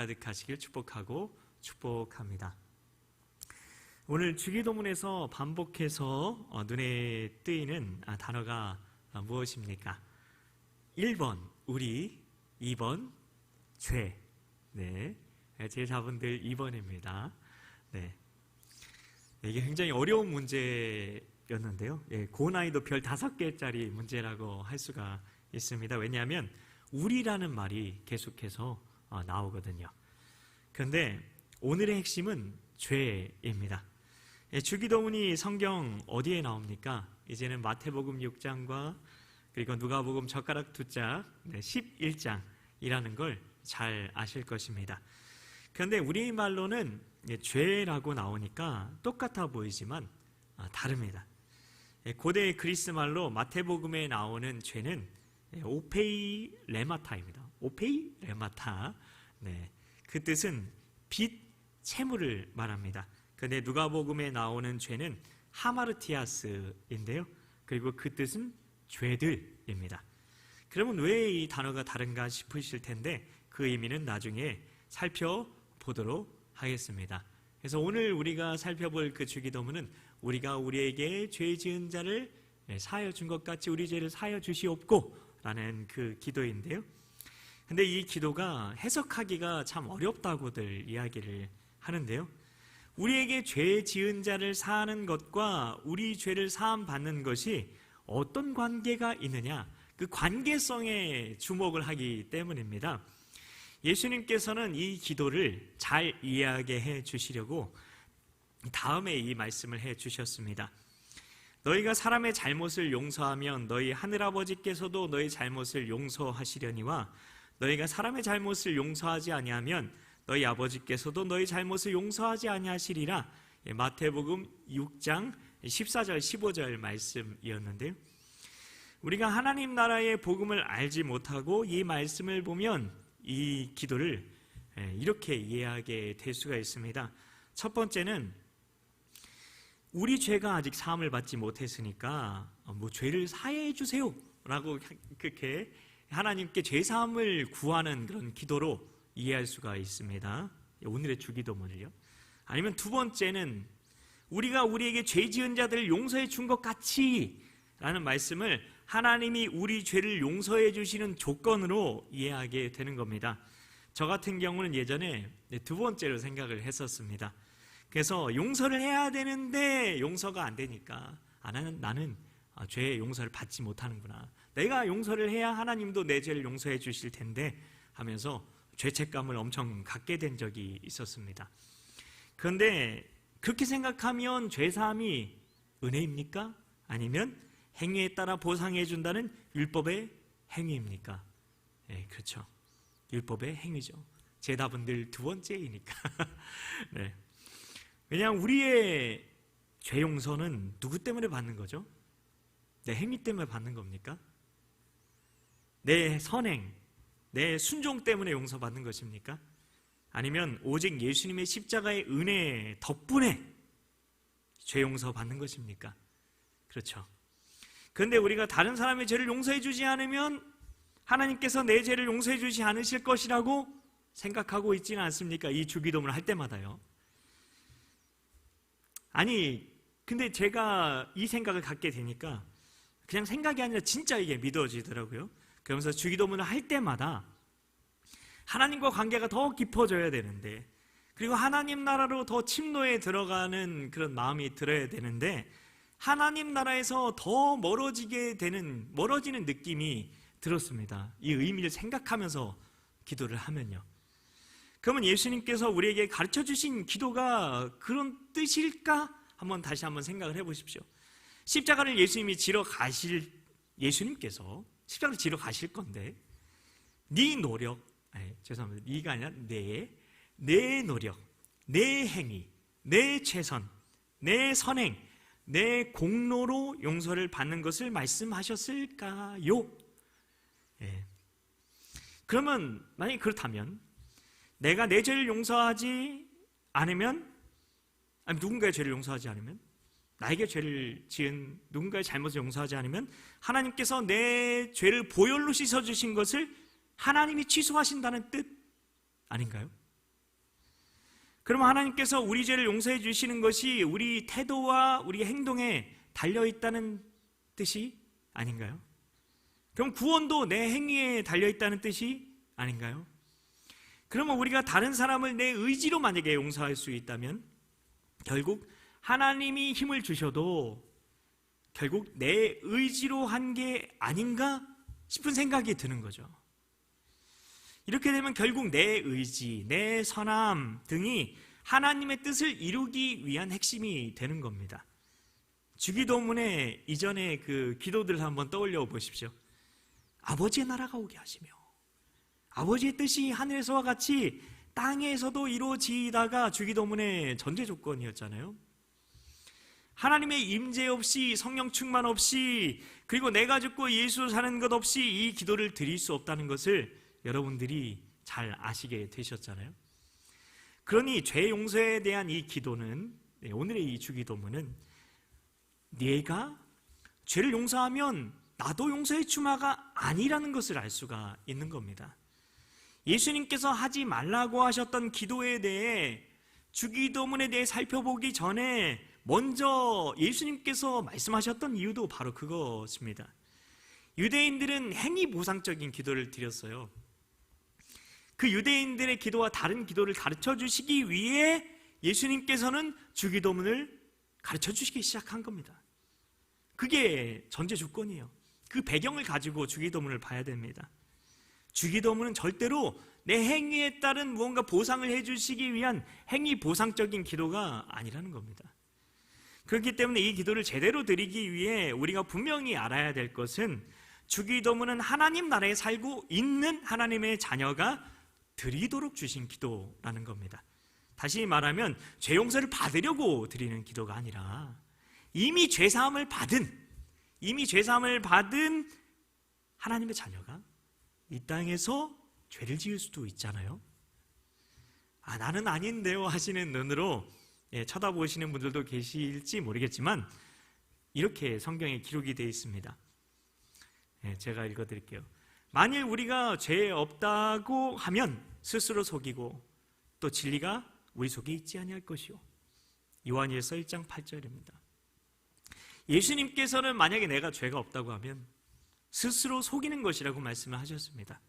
가득하시길 축복합니다. 오늘 주기도문에서 반복해서 눈에 띄는 단어가 무엇입니까? 1번 우리, 2번 죄. 네, 제 자분들 2번입니다. 네, 이게 굉장히 어려운 문제였는데요. 고난이도 별 5개짜리 문제라고 할 수가 있습니다. 왜냐하면 우리라는 말이 계속해서 나오거든요. 그런데 오늘의 핵심은 죄입니다. 주기도문이 성경 어디에 나옵니까? 이제는 마태복음 6장과 그리고 누가복음 젓가락 2장 11장이라는 걸 잘 아실 것입니다. 그런데 우리 말로는 죄라고 나오니까 똑같아 보이지만 다릅니다. 고대 그리스 말로 마태복음에 나오는 죄는 오페이 레마타입니다. 오페이 레마타. 네, 그 뜻은 빚, 채무를 말합니다. 그런데 누가복음에 나오는 죄는 하마르티아스인데요. 그리고 그 뜻은 죄들입니다. 그러면 왜 이 단어가 다른가 싶으실 텐데 그 의미는 나중에 살펴보도록 하겠습니다. 그래서 오늘 우리가 살펴볼 그 주기도문은 우리가 우리에게 죄 지은 자를 사하여 준 것 같이 우리 죄를 사하여 주시옵고 라는 그 기도인데요. 근데 이 기도가 해석하기가 참 어렵다고들 이야기를 하는데요. 우리에게 죄 지은 자를 사하는 것과 우리 죄를 사함 받는 것이 어떤 관계가 있느냐, 그 관계성에 주목을 하기 때문입니다. 예수님께서는 이 기도를 잘 이해하게 해 주시려고 다음에 이 말씀을 해 주셨습니다. 너희가 사람의 잘못을 용서하면 너희 하늘아버지께서도 너희 잘못을 용서하시려니와 너희가 사람의 잘못을 용서하지 아니하면 너희 아버지께서도 너희 잘못을 용서하지 아니하시리라. 마태복음 6장 14절 15절 말씀이었는데요. 우리가 하나님 나라의 복음을 알지 못하고 이 말씀을 보면 이 기도를 이렇게 이해하게 될 수가 있습니다. 첫 번째는 우리 죄가 아직 사함을 받지 못했으니까 죄를 사해 주세요 라고 그렇게 하나님께 죄 사함을 구하는 그런 기도로 이해할 수가 있습니다. 오늘의 주기도문을요. 아니면 두 번째는 우리가 우리에게 죄 지은 자들을 용서해 준 것 같이 라는 말씀을 하나님이 우리 죄를 용서해 주시는 조건으로 이해하게 되는 겁니다. 저 같은 경우는 예전에 두 번째로 생각을 했었습니다. 그래서 용서를 해야 되는데 용서가 안 되니까 나는 죄의 용서를 받지 못하는구나. 내가 용서를 해야 하나님도 내 죄를 용서해 주실 텐데 하면서 죄책감을 엄청 갖게 된 적이 있었습니다. 그런데 그렇게 생각하면 죄사함이 은혜입니까? 아니면 행위에 따라 보상해 준다는 율법의 행위입니까? 네, 그렇죠. 율법의 행위죠. 제 답은 늘 두 번째이니까. 네. 왜냐하면 우리의 죄 용서는 누구 때문에 받는 거죠? 내 행위 때문에 받는 겁니까? 내 선행, 내 순종 때문에 용서받는 것입니까? 아니면 오직 예수님의 십자가의 은혜 덕분에 죄 용서받는 것입니까? 그렇죠. 그런데 우리가 다른 사람의 죄를 용서해 주지 않으면 하나님께서 내 죄를 용서해 주지 않으실 것이라고 생각하고 있지는 않습니까? 이 주기도문을 할 때마다요. 아니, 근데 제가 이 생각을 갖게 되니까 그냥 생각이 아니라 진짜 이게 믿어지더라고요. 그러면서 주기도문을 할 때마다 하나님과 관계가 더 깊어져야 되는데, 그리고 하나님 나라로 더 침노에 들어가는 그런 마음이 들어야 되는데 하나님 나라에서 더 멀어지는 느낌이 들었습니다. 이 의미를 생각하면서 기도를 하면요. 그러면 예수님께서 우리에게 가르쳐 주신 기도가 그런 뜻일까? 다시 한번 생각을 해보십시오. 십자가를 예수님께서 십자가를 지러 가실 건데 네 노력, 죄송합니다. 네가 아니라 내 노력, 내 행위, 내 최선, 내 선행, 내 공로로 용서를 받는 것을 말씀하셨을까요? 그러면 만약에 그렇다면 내가 내 죄를 용서하지 않으면, 누군가의 죄를 용서하지 않으면, 나에게 죄를 지은 누군가의 잘못을 용서하지 않으면 하나님께서 내 죄를 보혈로 씻어주신 것을 하나님이 취소하신다는 뜻 아닌가요? 그러면 하나님께서 우리 죄를 용서해 주시는 것이 우리 태도와 우리 행동에 달려있다는 뜻이 아닌가요? 그럼 구원도 내 행위에 달려있다는 뜻이 아닌가요? 그러면 우리가 다른 사람을 내 의지로 만약에 용서할 수 있다면 결국 하나님이 힘을 주셔도 결국 내 의지로 한 게 아닌가 싶은 생각이 드는 거죠. 이렇게 되면 결국 내 의지, 내 선함 등이 하나님의 뜻을 이루기 위한 핵심이 되는 겁니다. 주기도문의 이전의 그 기도들을 한번 떠올려 보십시오. 아버지의 나라가 오게 하시며 아버지의 뜻이 하늘에서와 같이 땅에서도 이루어지다가 주기도문의 전제 조건이었잖아요. 하나님의 임재 없이, 성령 충만 없이, 그리고 내가 죽고 예수 사는 것 없이 이 기도를 드릴 수 없다는 것을 여러분들이 잘 아시게 되셨잖아요. 그러니 죄 용서에 대한 이 기도는, 오늘의 이 주기도문은 네가 죄를 용서하면 나도 용서해 주마가 아니라는 것을 알 수가 있는 겁니다. 예수님께서 하지 말라고 하셨던 기도에 대해 주기도문에 대해 살펴보기 전에 먼저 예수님께서 말씀하셨던 이유도 바로 그것입니다. 유대인들은 행위 보상적인 기도를 드렸어요. 그 유대인들의 기도와 다른 기도를 가르쳐 주시기 위해 예수님께서는 주기도문을 가르쳐 주시기 시작한 겁니다. 그게 전제 조건이에요. 그 배경을 가지고 주기도문을 봐야 됩니다. 주기도문은 절대로 내 행위에 따른 무언가 보상을 해주시기 위한 행위 보상적인 기도가 아니라는 겁니다. 그렇기 때문에 이 기도를 제대로 드리기 위해 우리가 분명히 알아야 될 것은 주기도문은 하나님 나라에 살고 있는 하나님의 자녀가 드리도록 주신 기도라는 겁니다. 다시 말하면 죄 용서를 받으려고 드리는 기도가 아니라 이미 죄사함을 받은 하나님의 자녀가 이 땅에서 죄를 지을 수도 있잖아요. 나는 아닌데요 하시는 눈으로 쳐다보시는 분들도 계실지 모르겠지만 이렇게 성경에 기록이 되어 있습니다. 제가 읽어드릴게요. 만일 우리가 죄 없다고 하면 스스로 속이고 또 진리가 우리 속에 있지 아니할 것이요. 요한일서 1장 8절입니다. 예수님께서는 만약에 내가 죄가 없다고 하면 스스로 속이는 것이라고 말씀을 하셨습니다.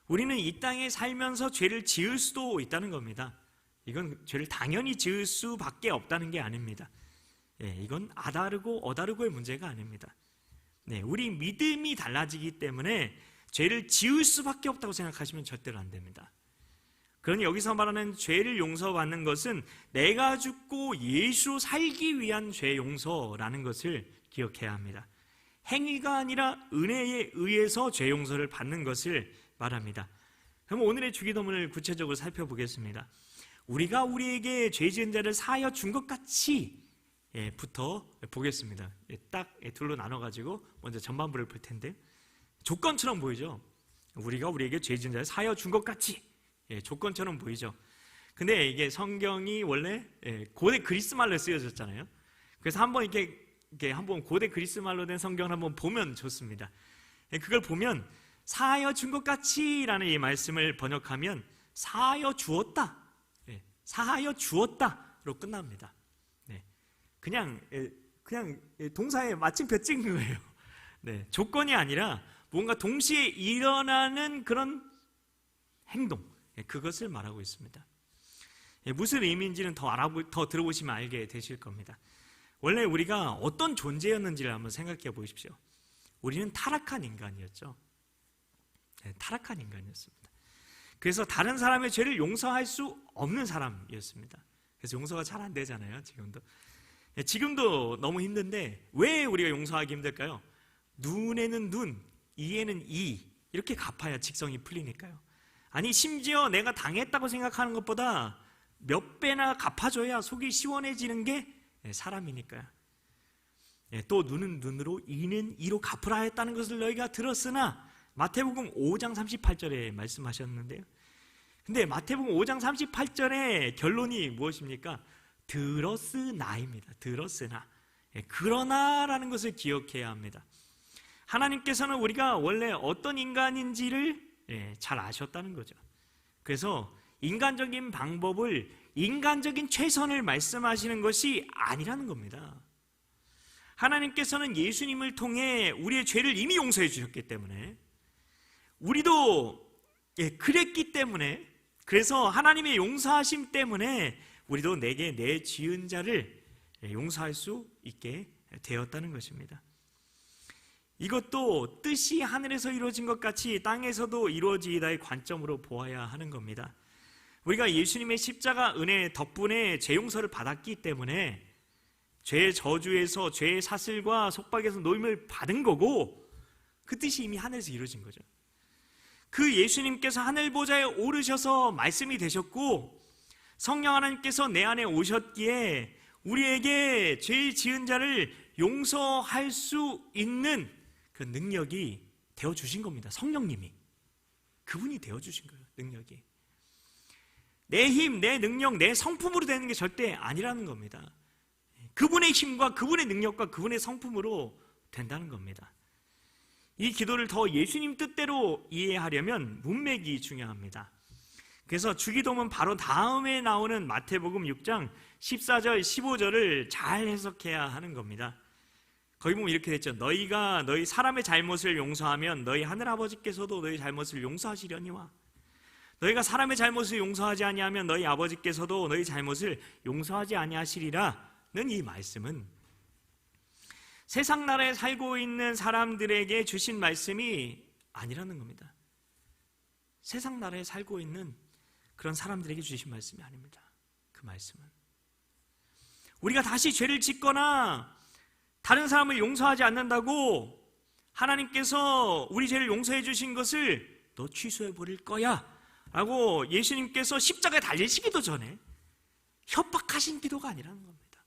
우리는 이 땅에 살면서 죄를 지을 수도 있다는 겁니다. 이건 죄를 당연히 지을 수밖에 없다는 게 아닙니다. 이건 아다르고 어다르고의 문제가 아닙니다. 우리 믿음이 달라지기 때문에 죄를 지을 수밖에 없다고 생각하시면 절대로 안 됩니다. 그러니 여기서 말하는 죄를 용서받는 것은 내가 죽고 예수로 살기 위한 죄 용서라는 것을 기억해야 합니다. 행위가 아니라 은혜에 의해서 죄 용서를 받는 것을 말합니다. 그럼 오늘의 주기도문을 구체적으로 살펴보겠습니다. 우리가 우리에게 죄 지은 자를 사하여 준 것 같이 부터 보겠습니다. 딱 둘로 나눠가지고 먼저 전반부를 볼 텐데 조건처럼 보이죠? 우리가 우리에게 죄 지은 자를 사하여 준 것 같이 조건처럼 보이죠? 근데 이게 성경이 원래 고대 그리스 말로 쓰여졌잖아요. 그래서 한번 이렇게 한번 고대 그리스 말로 된 성경을 한번 보면 좋습니다. 그걸 보면 사하여 준 것 같이라는 이 말씀을 번역하면 사하여 주었다, 사하여 주었다로 끝납니다. 그냥 동사에 마침표 찍은 거예요. 조건이 아니라 뭔가 동시에 일어나는 그런 행동, 그것을 말하고 있습니다. 무슨 의미인지는 더 들어보시면 알게 되실 겁니다. 원래 우리가 어떤 존재였는지를 한번 생각해 보십시오. 우리는 타락한 인간이었죠. 타락한 인간이었습니다. 그래서 다른 사람의 죄를 용서할 수 없는 사람이었습니다. 그래서 용서가 잘 안 되잖아요. 지금도 너무 힘든데 왜 우리가 용서하기 힘들까요? 눈에는 눈, 이에는 이, 이렇게 갚아야 직성이 풀리니까요. 아니 심지어 내가 당했다고 생각하는 것보다 몇 배나 갚아줘야 속이 시원해지는 게 사람이니까요. 또 눈은 눈으로, 이는 이로 갚으라 했다는 것을 너희가 들었으나 마태복음 5장 38절에 말씀하셨는데요. 근데 마태복음 5장 38절의 결론이 무엇입니까? 들었으나입니다. 들었으나. 그러나라는 것을 기억해야 합니다. 하나님께서는 우리가 원래 어떤 인간인지를 잘 아셨다는 거죠. 그래서 인간적인 방법을, 인간적인 최선을 말씀하시는 것이 아니라는 겁니다. 하나님께서는 예수님을 통해 우리의 죄를 이미 용서해 주셨기 때문에, 우리도 그랬기 때문에, 그래서 하나님의 용서하심 때문에 우리도 내게 내 지은 자를 용서할 수 있게 되었다는 것입니다. 이것도 뜻이 하늘에서 이루어진 것 같이 땅에서도 이루어지이다의 관점으로 보아야 하는 겁니다. 우리가 예수님의 십자가 은혜 덕분에 죄 용서를 받았기 때문에 죄의 저주에서, 죄의 사슬과 속박에서 노임을 받은 거고, 그 뜻이 이미 하늘에서 이루어진 거죠. 그 예수님께서 하늘 보좌에 오르셔서 말씀이 되셨고, 성령 하나님께서 내 안에 오셨기에 우리에게 죄 지은 자를 용서할 수 있는 그 능력이 되어주신 겁니다. 성령님이. 그분이 되어주신 거예요. 능력이. 내 힘, 내 능력, 내 성품으로 되는 게 절대 아니라는 겁니다. 그분의 힘과 그분의 능력과 그분의 성품으로 된다는 겁니다. 이 기도를 더 예수님 뜻대로 이해하려면 문맥이 중요합니다. 그래서 주기도문 바로 다음에 나오는 마태복음 6장 14절, 15절을 잘 해석해야 하는 겁니다. 거기 보면 이렇게 됐죠. 너희가 너희 사람의 잘못을 용서하면 너희 하늘아버지께서도 너희 잘못을 용서하시려니와, 너희가 사람의 잘못을 용서하지 아니하면 너희 아버지께서도 너희 잘못을 용서하지 아니하시리라는 이 말씀은 세상 나라에 살고 있는 사람들에게 주신 말씀이 아니라는 겁니다. 세상 나라에 살고 있는 그런 사람들에게 주신 말씀이 아닙니다. 그 말씀은 우리가 다시 죄를 짓거나 다른 사람을 용서하지 않는다고 하나님께서 우리 죄를 용서해 주신 것을 너 취소해 버릴 거야 라고 예수님께서 십자가에 달리시기도 전에 협박하신 기도가 아니라는 겁니다.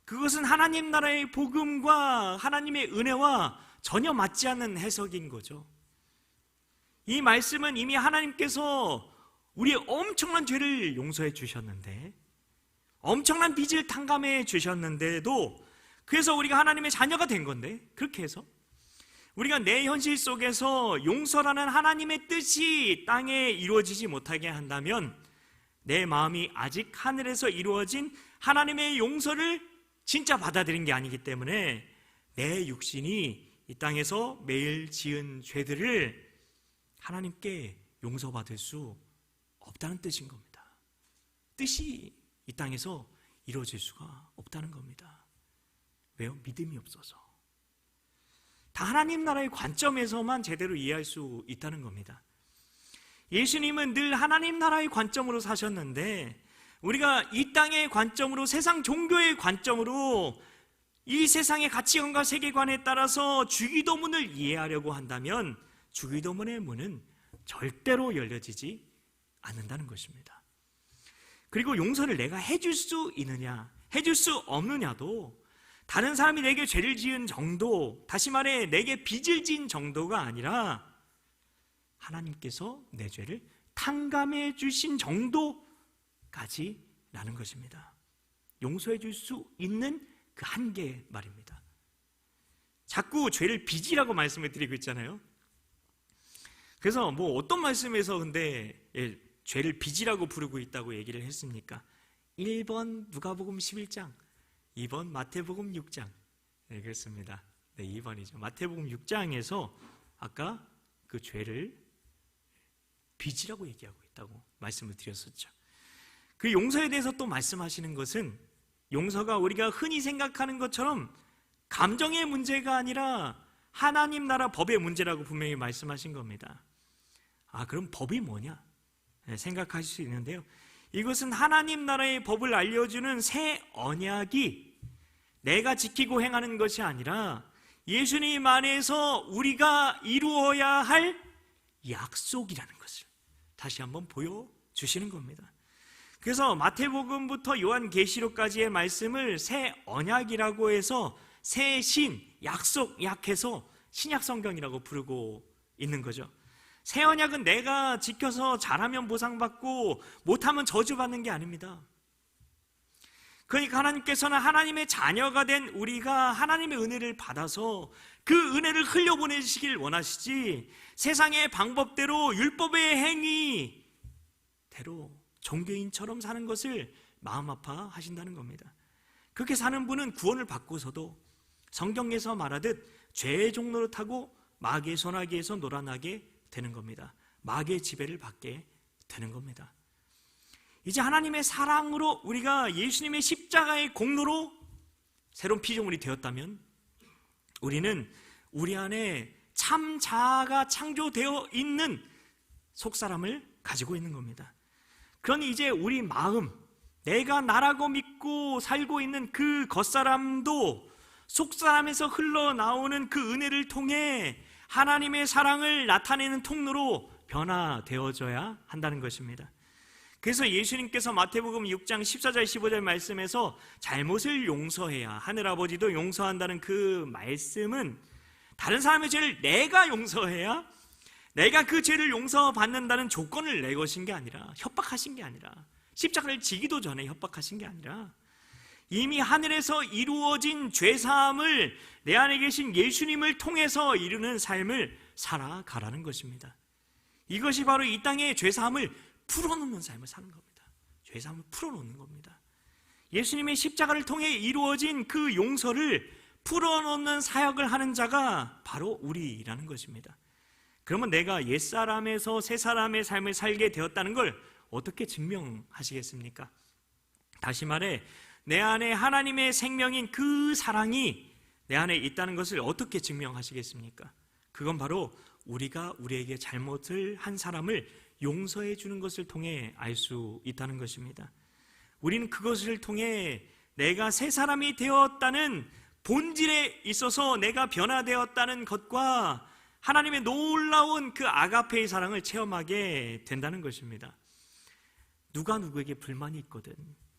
그것은 하나님 나라의 복음과 하나님의 은혜와 전혀 맞지 않는 해석인 거죠. 이 말씀은 이미 하나님께서 우리의 엄청난 죄를 용서해 주셨는데, 엄청난 빚을 탕감해 주셨는데도, 그래서 우리가 하나님의 자녀가 된 건데, 그렇게 해서 우리가 내 현실 속에서 용서라는 하나님의 뜻이 땅에 이루어지지 못하게 한다면 내 마음이 아직 하늘에서 이루어진 하나님의 용서를 진짜 받아들인 게 아니기 때문에 내 육신이 이 땅에서 매일 지은 죄들을 하나님께 용서받을 수 없다는 뜻인 겁니다. 뜻이 이 땅에서 이루어질 수가 없다는 겁니다. 왜요? 믿음이 없어서. 다 하나님 나라의 관점에서만 제대로 이해할 수 있다는 겁니다. 예수님은 늘 하나님 나라의 관점으로 사셨는데, 우리가 이 땅의 관점으로, 세상 종교의 관점으로 이 세상의 가치관과 세계관에 따라서 주기도문을 이해하려고 한다면 주기도문의 문은 절대로 열려지지 않는다는 것입니다. 그리고 용서를 내가 해줄 수 있느냐, 해줄 수 없느냐도 다른 사람이 내게 죄를 지은 정도, 다시 말해 내게 빚을 진 정도가 아니라 하나님께서 내 죄를 탕감해 주신 정도까지라는 것입니다. 용서해 줄 수 있는 그 한계 말입니다. 자꾸 죄를 빚이라고 말씀을 드리고 있잖아요. 그래서 뭐 어떤 말씀에서 근데 죄를 빚이라고 부르고 있다고 얘기를 했습니까? 1번 누가복음 11장, 2번 마태복음 6장. 네, 그렇습니다. 네, 2번이죠. 마태복음 6장에서 아까 그 죄를 빚이라고 얘기하고 있다고 말씀을 드렸었죠. 그 용서에 대해서 또 말씀하시는 것은 용서가 우리가 흔히 생각하는 것처럼 감정의 문제가 아니라 하나님 나라 법의 문제라고 분명히 말씀하신 겁니다. 아, 그럼 법이 뭐냐? 네, 생각하실 수 있는데요. 이것은 하나님 나라의 법을 알려주는 새 언약이 내가 지키고 행하는 것이 아니라 예수님 안에서 우리가 이루어야 할 약속이라는 것을 다시 한번 보여주시는 겁니다. 그래서 마태복음부터 요한계시록까지의 말씀을 새 언약이라고 해서 새 신, 약속, 약해서 신약성경이라고 부르고 있는 거죠. 새 언약은 내가 지켜서 잘하면 보상받고 못하면 저주받는 게 아닙니다. 그러니까 하나님께서는 하나님의 자녀가 된 우리가 하나님의 은혜를 받아서 그 은혜를 흘려보내시길 원하시지, 세상의 방법대로 율법의 행위, 대로 종교인처럼 사는 것을 마음 아파하신다는 겁니다. 그렇게 사는 분은 구원을 받고서도 성경에서 말하듯 죄의 종로를 타고 마귀의 소나기에서 놀아나게 되는 겁니다. 마귀의 지배를 받게 되는 겁니다. 이제 하나님의 사랑으로 우리가 예수님의 십자가의 공로로 새로운 피조물이 되었다면 우리는 우리 안에 참 자아가 창조되어 있는 속사람을 가지고 있는 겁니다. 그러니 이제 우리 마음, 내가 나라고 믿고 살고 있는 그 겉사람도 속사람에서 흘러나오는 그 은혜를 통해 하나님의 사랑을 나타내는 통로로 변화되어져야 한다는 것입니다. 그래서 예수님께서 마태복음 6장 14절 15절 말씀에서 잘못을 용서해야 하늘아버지도 용서한다는 그 말씀은 다른 사람의 죄를 내가 용서해야 내가 그 죄를 용서받는다는 조건을 내거신 게 아니라, 협박하신 게 아니라, 십자가를 지기도 전에 협박하신 게 아니라 이미 하늘에서 이루어진 죄사함을 내 안에 계신 예수님을 통해서 이루는 삶을 살아가라는 것입니다. 이것이 바로 이 땅의 죄사함을 풀어놓는 삶을 사는 겁니다. 죄사함을 풀어놓는 겁니다. 예수님의 십자가를 통해 이루어진 그 용서를 풀어놓는 사역을 하는 자가 바로 우리라는 것입니다. 그러면 내가 옛사람에서 새사람의 삶을 살게 되었다는 걸 어떻게 증명하시겠습니까? 다시 말해 내 안에 하나님의 생명인 그 사랑이 내 안에 있다는 것을 어떻게 증명하시겠습니까? 그건 바로 우리가 우리에게 잘못을 한 사람을 용서해 주는 것을 통해 알 수 있다는 것입니다. 우리는 그것을 통해 내가 새 사람이 되었다는 본질에 있어서 내가 변화되었다는 것과 하나님의 놀라운 그 아가페의 사랑을 체험하게 된다는 것입니다. 누가 누구에게 불만이 있거든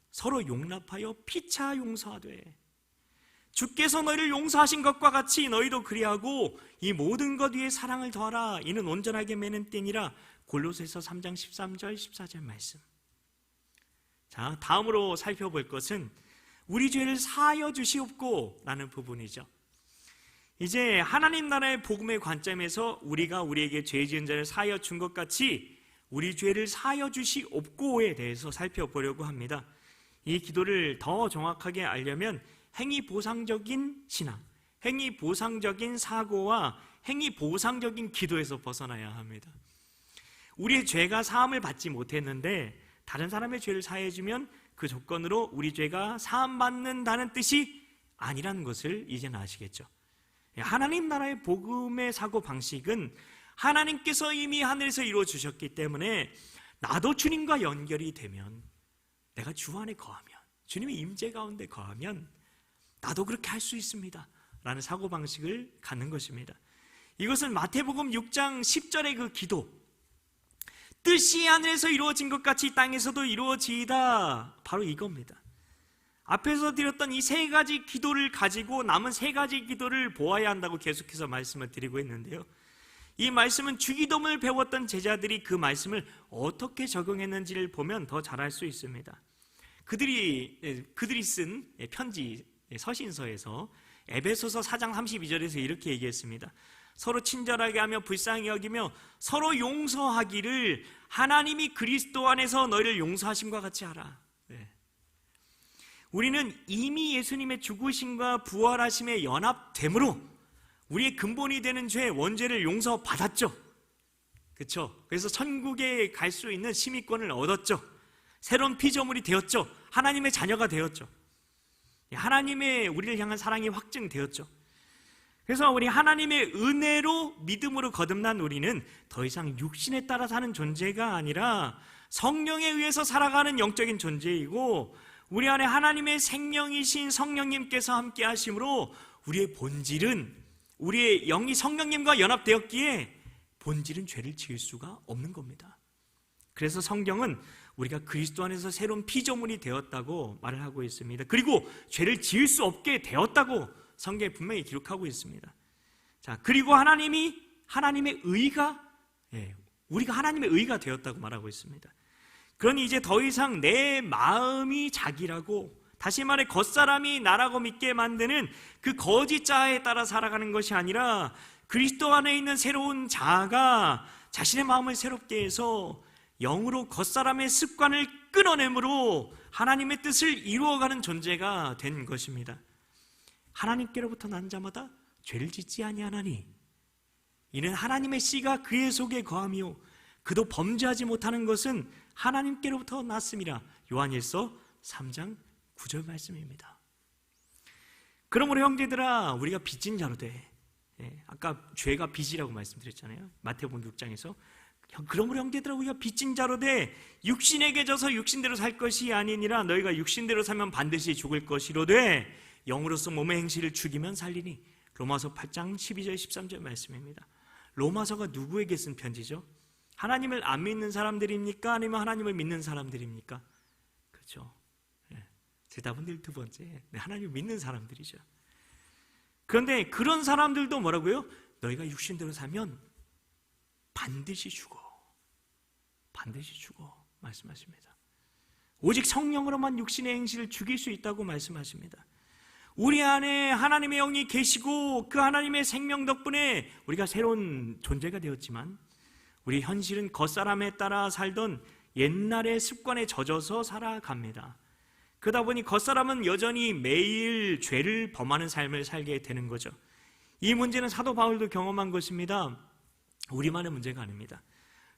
서로 용납하여 피차 용서하되 주께서 너희를 용서하신 것과 같이 너희도 그리하고 이 모든 것 위에 사랑을 더하라. 이는 온전하게 매는 띠니라. 골로새서 3장 13절 14절 말씀. 자, 다음으로 살펴볼 것은 우리 죄를 사하여 주시옵고 라는 부분이죠. 이제 하나님 나라의 복음의 관점에서 우리가 우리에게 죄 지은 자를 사하여 준 것 같이 우리 죄를 사하여 주시옵고에 대해서 살펴보려고 합니다. 이 기도를 더 정확하게 알려면 행위 보상적인 신앙, 행위 보상적인 사고와 행위 보상적인 기도에서 벗어나야 합니다. 우리의 죄가 사함을 받지 못했는데 다른 사람의 죄를 사해주면 그 조건으로 우리 죄가 사함받는다는 뜻이 아니라는 것을 이제는 아시겠죠. 하나님 나라의 복음의 사고 방식은 하나님께서 이미 하늘에서 이루어 주셨기 때문에 나도 주님과 연결이 되면, 내가 주 안에 거하면, 주님의 임재 가운데 거하면 나도 그렇게 할 수 있습니다 라는 사고 방식을 갖는 것입니다. 이것은 마태복음 6장 10절의 그 기도, 뜻이 하늘에서 이루어진 것 같이 땅에서도 이루어지이다, 바로 이겁니다. 앞에서 드렸던 이 세 가지 기도를 가지고 남은 세 가지 기도를 보아야 한다고 계속해서 말씀을 드리고 있는데요, 이 말씀은 주기도문을 배웠던 제자들이 그 말씀을 어떻게 적용했는지를 보면 더 잘 알 수 있습니다. 그들이 쓴 편지 서신서에서 에베소서 4장 32절에서 이렇게 얘기했습니다. 서로 친절하게 하며 불쌍히 여기며 서로 용서하기를 하나님이 그리스도 안에서 너희를 용서하심과 같이 하라. 네. 우리는 이미 예수님의 죽으심과 부활하심에 연합됨으로 우리의 근본이 되는 죄, 원죄를 용서받았죠. 그렇죠? 그래서 천국에 갈 수 있는 심의권을 얻었죠. 새로운 피조물이 되었죠. 하나님의 자녀가 되었죠. 하나님의 우리를 향한 사랑이 확증되었죠. 그래서 우리 하나님의 은혜로 믿음으로 거듭난 우리는 더 이상 육신에 따라 사는 존재가 아니라 성령에 의해서 살아가는 영적인 존재이고, 우리 안에 하나님의 생명이신 성령님께서 함께 하심으로 우리의 본질은, 우리의 영이 성령님과 연합되었기에 본질은 죄를 지을 수가 없는 겁니다. 그래서 성경은 우리가 그리스도 안에서 새로운 피조물이 되었다고 말을 하고 있습니다. 그리고 죄를 지을 수 없게 되었다고 성경에 분명히 기록하고 있습니다. 자, 그리고 하나님의 의가, 우리가 하나님의 의가 되었다고 말하고 있습니다. 그러니 이제 더 이상 내 마음이 자기라고, 다시 말해 겉사람이 나라고 믿게 만드는 그 거짓 자아에 따라 살아가는 것이 아니라 그리스도 안에 있는 새로운 자아가 자신의 마음을 새롭게 해서 영으로 겉사람의 습관을 끊어내므로 하나님의 뜻을 이루어가는 존재가 된 것입니다. 하나님께로부터 난 자마다 죄를 짓지 아니하나니 이는 하나님의 씨가 그의 속에 거하며 그도 범죄하지 못하는 것은 하나님께로부터 났음이라. 요한일서 3장 9절 말씀입니다. 그러므로 형제들아, 우리가 빚진 자로 돼. 아까 죄가 빚이라고 말씀드렸잖아요. 마태복음 6장에서. 그러므로 형제들아, 우리가 빚진 자로 돼 육신에게 져서 육신대로 살 것이 아니니라. 너희가 육신대로 살면 반드시 죽을 것이로되 영으로서 몸의 행실을 죽이면 살리니. 로마서 8장 12절 13절 말씀입니다. 로마서가 누구에게 쓴 편지죠? 하나님을 안 믿는 사람들입니까? 아니면 하나님을 믿는 사람들입니까? 그렇죠. 대답은 늘 두 번째, 하나님을 믿는 사람들이죠. 그런데 그런 사람들도 뭐라고요? 너희가 육신대로 살면 반드시 죽어. 반드시 죽어 말씀하십니다. 오직 성령으로만 육신의 행실을 죽일 수 있다고 말씀하십니다. 우리 안에 하나님의 영이 계시고 그 하나님의 생명 덕분에 우리가 새로운 존재가 되었지만 우리 현실은 겉사람에 따라 살던 옛날의 습관에 젖어서 살아갑니다. 그러다 보니 겉사람은 여전히 매일 죄를 범하는 삶을 살게 되는 거죠. 이 문제는 사도 바울도 경험한 것입니다. 우리만의 문제가 아닙니다.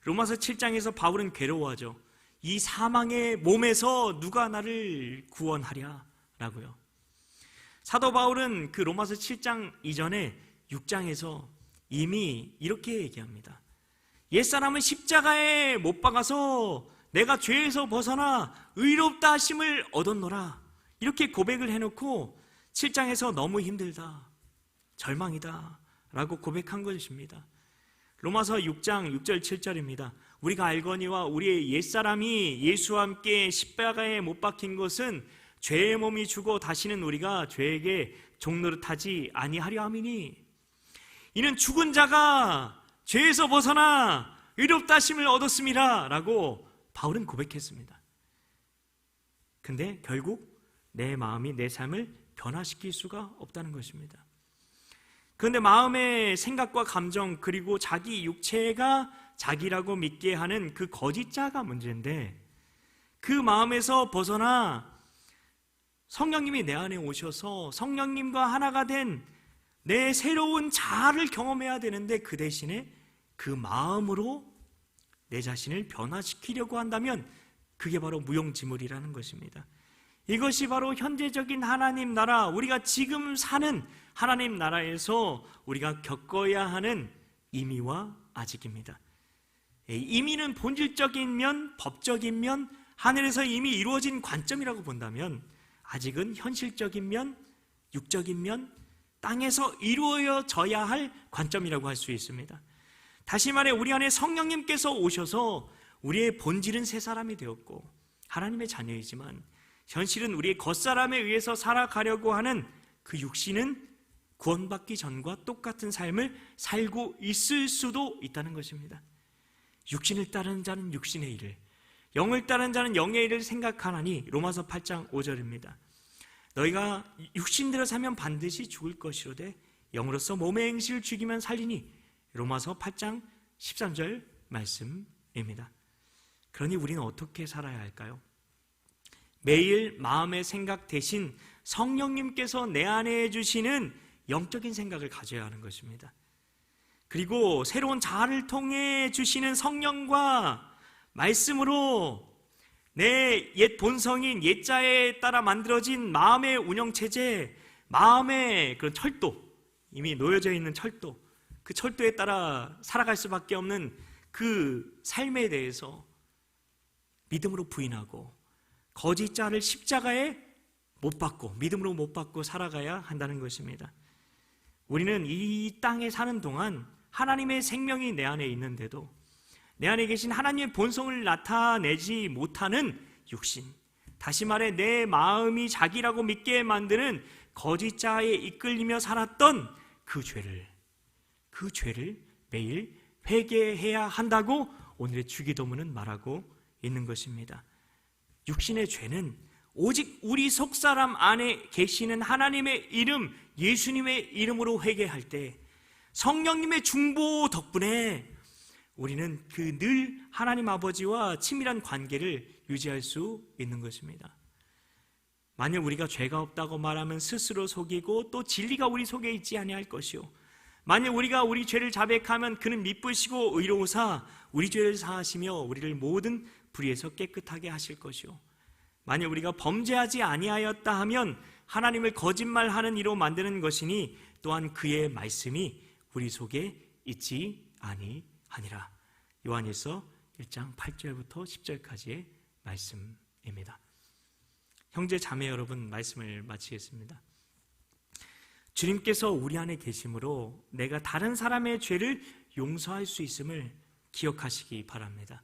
로마서 7장에서 바울은 괴로워하죠. 이 사망의 몸에서 누가 나를 구원하랴 라고요. 사도 바울은 그 로마서 7장 이전에 6장에서 이미 이렇게 얘기합니다. 옛사람은 십자가에 못 박아서 내가 죄에서 벗어나 의롭다 하심을 얻었노라. 이렇게 고백을 해놓고 7장에서 너무 힘들다, 절망이다 라고 고백한 것입니다. 로마서 6장 6절 7절입니다. 우리가 알거니와 우리의 옛사람이 예수와 함께 십자가에 못 박힌 것은 죄의 몸이 죽어 다시는 우리가 죄에게 종노릇하지 아니하려 함이니 이는 죽은 자가 죄에서 벗어나 의롭다 하심을 얻었음이라 라고 바울은 고백했습니다. 근데 결국 내 마음이 내 삶을 변화시킬 수가 없다는 것입니다. 그런데 마음의 생각과 감정 그리고 자기 육체가 자기라고 믿게 하는 그 거짓자가 문제인데 그 마음에서 벗어나 성령님이 내 안에 오셔서 성령님과 하나가 된 내 새로운 자아를 경험해야 되는데 그 대신에 그 마음으로 내 자신을 변화시키려고 한다면 그게 바로 무용지물이라는 것입니다. 이것이 바로 현재적인 하나님 나라, 우리가 지금 사는 하나님 나라에서 우리가 겪어야 하는 임의와 아직입니다. 임의는 본질적인 면, 법적인 면, 하늘에서 이미 이루어진 관점이라고 본다면 아직은 현실적인 면, 육적인 면, 땅에서 이루어져야 할 관점이라고 할 수 있습니다. 다시 말해 우리 안에 성령님께서 오셔서 우리의 본질은 새 사람이 되었고 하나님의 자녀이지만 현실은 우리의 겉사람에 의해서 살아가려고 하는 그 육신은 구원받기 전과 똑같은 삶을 살고 있을 수도 있다는 것입니다. 육신을 따르는 자는 육신의 일을, 영을 따르는 자는 영의 일을 생각하나니 로마서 8장 5절입니다. 너희가 육신대로 살면 반드시 죽을 것이로되 영으로서 몸의 행실을 죽이면 살리니 로마서 8장 13절 말씀입니다. 그러니 우리는 어떻게 살아야 할까요? 매일 마음의 생각 대신 성령님께서 내 안에 해주시는 영적인 생각을 가져야 하는 것입니다. 그리고 새로운 자아를 통해 주시는 성령과 말씀으로 내 옛 본성인 옛자에 따라 만들어진 마음의 운영체제, 마음의 그런 철도, 이미 놓여져 있는 철도, 그 철도에 따라 살아갈 수밖에 없는 그 삶에 대해서 믿음으로 부인하고 거짓 자를 십자가에 못 박고 믿음으로 못 박고 살아가야 한다는 것입니다. 우리는 이 땅에 사는 동안 하나님의 생명이 내 안에 있는데도 내 안에 계신 하나님의 본성을 나타내지 못하는 육신, 다시 말해 내 마음이 자기라고 믿게 만드는 거짓 자에 이끌리며 살았던 그 죄를 매일 회개해야 한다고 오늘의 주기도문은 말하고 있는 것입니다. 육신의 죄는 오직 우리 속사람 안에 계시는 하나님의 이름, 예수님의 이름으로 회개할 때 성령님의 중보 덕분에 우리는 그 늘 하나님 아버지와 친밀한 관계를 유지할 수 있는 것입니다. 만약 우리가 죄가 없다고 말하면 스스로 속이고 또 진리가 우리 속에 있지 아니할 것이요, 만약 우리가 우리 죄를 자백하면 그는 미쁘시고 의로우사 우리 죄를 사하시며 우리를 모든 불의에서 깨끗하게 하실 것이요, 만약 우리가 범죄하지 아니하였다 하면 하나님을 거짓말하는 이로 만드는 것이니 또한 그의 말씀이 우리 속에 있지 아니하니라. 요한일서 1장 8절부터 10절까지의 말씀입니다. 형제 자매 여러분, 말씀을 마치겠습니다. 주님께서 우리 안에 계심으로 내가 다른 사람의 죄를 용서할 수 있음을 기억하시기 바랍니다.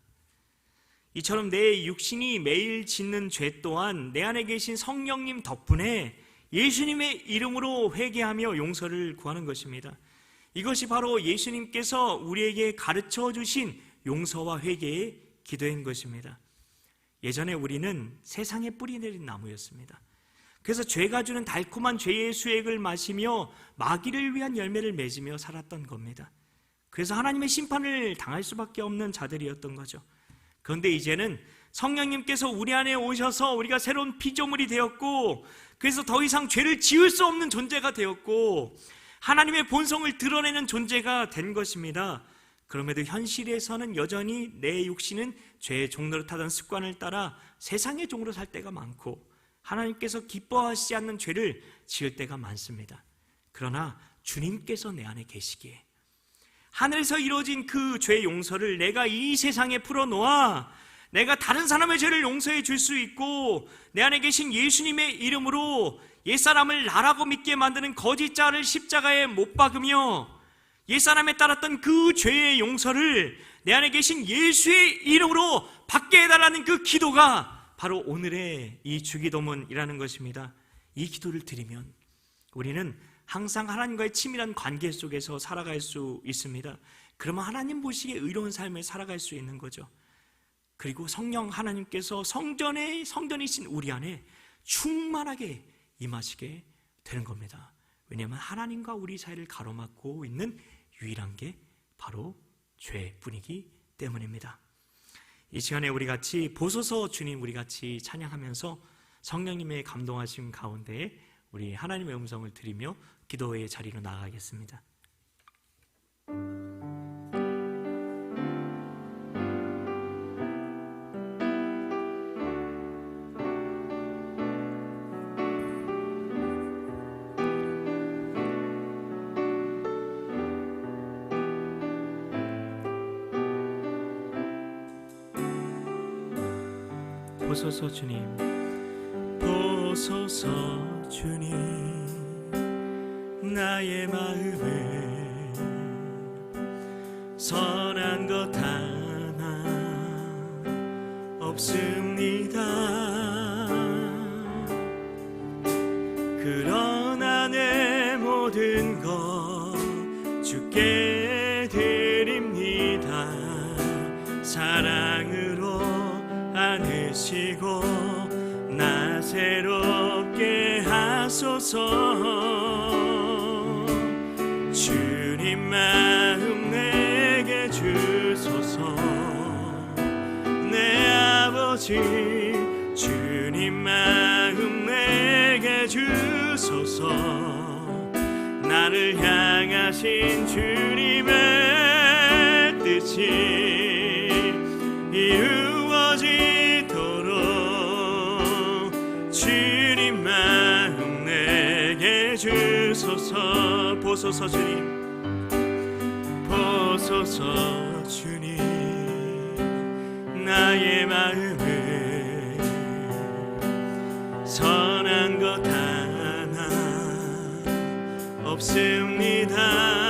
이처럼 내 육신이 매일 짓는 죄 또한 내 안에 계신 성령님 덕분에 예수님의 이름으로 회개하며 용서를 구하는 것입니다. 이것이 바로 예수님께서 우리에게 가르쳐 주신 용서와 회개의 기도인 것입니다. 예전에 우리는 세상에 뿌리 내린 나무였습니다. 그래서 죄가 주는 달콤한 죄의 수액을 마시며 마귀를 위한 열매를 맺으며 살았던 겁니다. 그래서 하나님의 심판을 당할 수밖에 없는 자들이었던 거죠. 그런데 이제는 성령님께서 우리 안에 오셔서 우리가 새로운 피조물이 되었고, 그래서 더 이상 죄를 지을 수 없는 존재가 되었고 하나님의 본성을 드러내는 존재가 된 것입니다. 그럼에도 현실에서는 여전히 내 육신은 죄의 종로를 타던 습관을 따라 세상의 종으로 살 때가 많고 하나님께서 기뻐하시지 않는 죄를 지을 때가 많습니다. 그러나 주님께서 내 안에 계시기에 하늘에서 이루어진 그 죄 용서를 내가 이 세상에 풀어놓아 내가 다른 사람의 죄를 용서해 줄 수 있고, 내 안에 계신 예수님의 이름으로 옛사람을 나라고 믿게 만드는 거짓자를 십자가에 못 박으며 옛사람에 따랐던 그 죄의 용서를 내 안에 계신 예수의 이름으로 받게 해달라는 그 기도가 바로 오늘의 이 주기도문이라는 것입니다. 이 기도를 드리면 우리는 항상 하나님과의 친밀한 관계 속에서 살아갈 수 있습니다. 그러면 하나님 보시기에 의로운 삶을 살아갈 수 있는 거죠. 그리고 성령 하나님께서 성전이신 우리 안에 충만하게 임하시게 되는 겁니다. 왜냐하면 하나님과 우리 사이를 가로막고 있는 유일한 게 바로 죄뿐이기 때문입니다. 이 시간에 우리 같이 보소서 주님 우리 같이 찬양하면서 성령님의 감동하심 가운데 우리 하나님의 음성을 들으며 기도의 자리로 나아가겠습니다. 보소서 주님, 보소서 주님, 나의 마음을 선한 것 하나 없습니다. 그러나 내 모든 것 주께 드립니다. 사랑으로 안으시고 나 새롭게 하소서. 주님 마음 내게 주소서. 내 아버지 주님 마음 내게 주소서. 나를 향하신 주님의 뜻이 이루어지도록 주님 마음 내게 주소서. 보소서 주님, 보소서 주님, 나의 마음을 선한 것 하나 없습니다.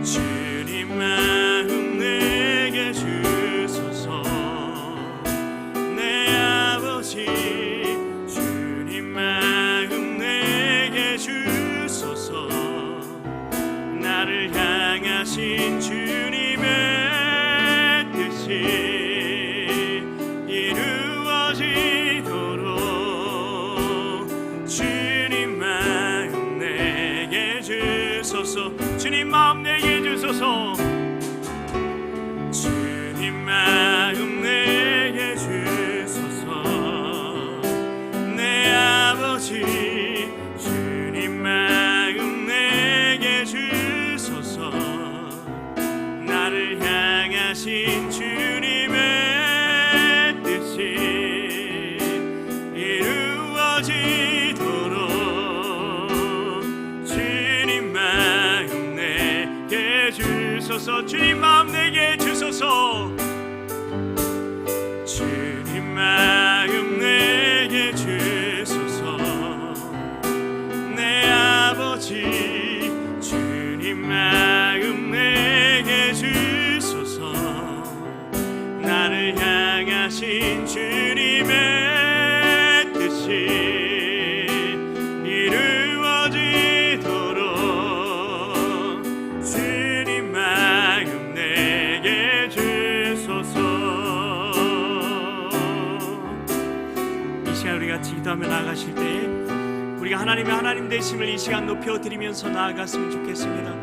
주님 마음 내게 주소서. 내 아버지 향하신 주님의 뜻이 이루어지도록 주님 마음 내게 주소서. 주님 마음 내게 주소서. 주님 마음 내게 주소서. 내 아버지 주님 마음 내게 주소서. 나를 향하신 주님의 뜻이 이루어지도록 주님 마음 내게 주소서. 주님 마음 내게 주소서. 주님 마음 내게 주소서. 내 아버지 주님 마음 내게 주소서. 나를 향하신 주님의 뜻이 이루어지도록 주님 마음 내게 주소서. 이 시간 우리 같이 기도하며 나아가실 때에 우리가 하나님의 하나님 되심을 이 시간 높여드리면서 나아갔으면 좋겠습니다.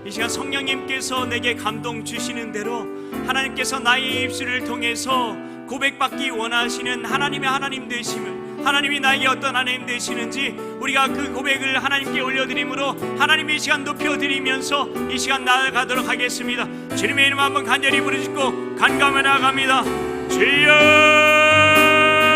이 시간 성령님께서 내게 감동 주시는 대로 하나님께서 나의 입술을 통해서 고백받기 원하시는 하나님의 하나님 되심을, 하나님이 나에게 어떤 하나님 되시는지 우리가 그 고백을 하나님께 올려드림으로 하나님의 시간 높여드리면서 이 시간 나아가도록 하겠습니다. 주님의 이름 한번 간절히 부르짖고 간감히 나아갑니다. 주여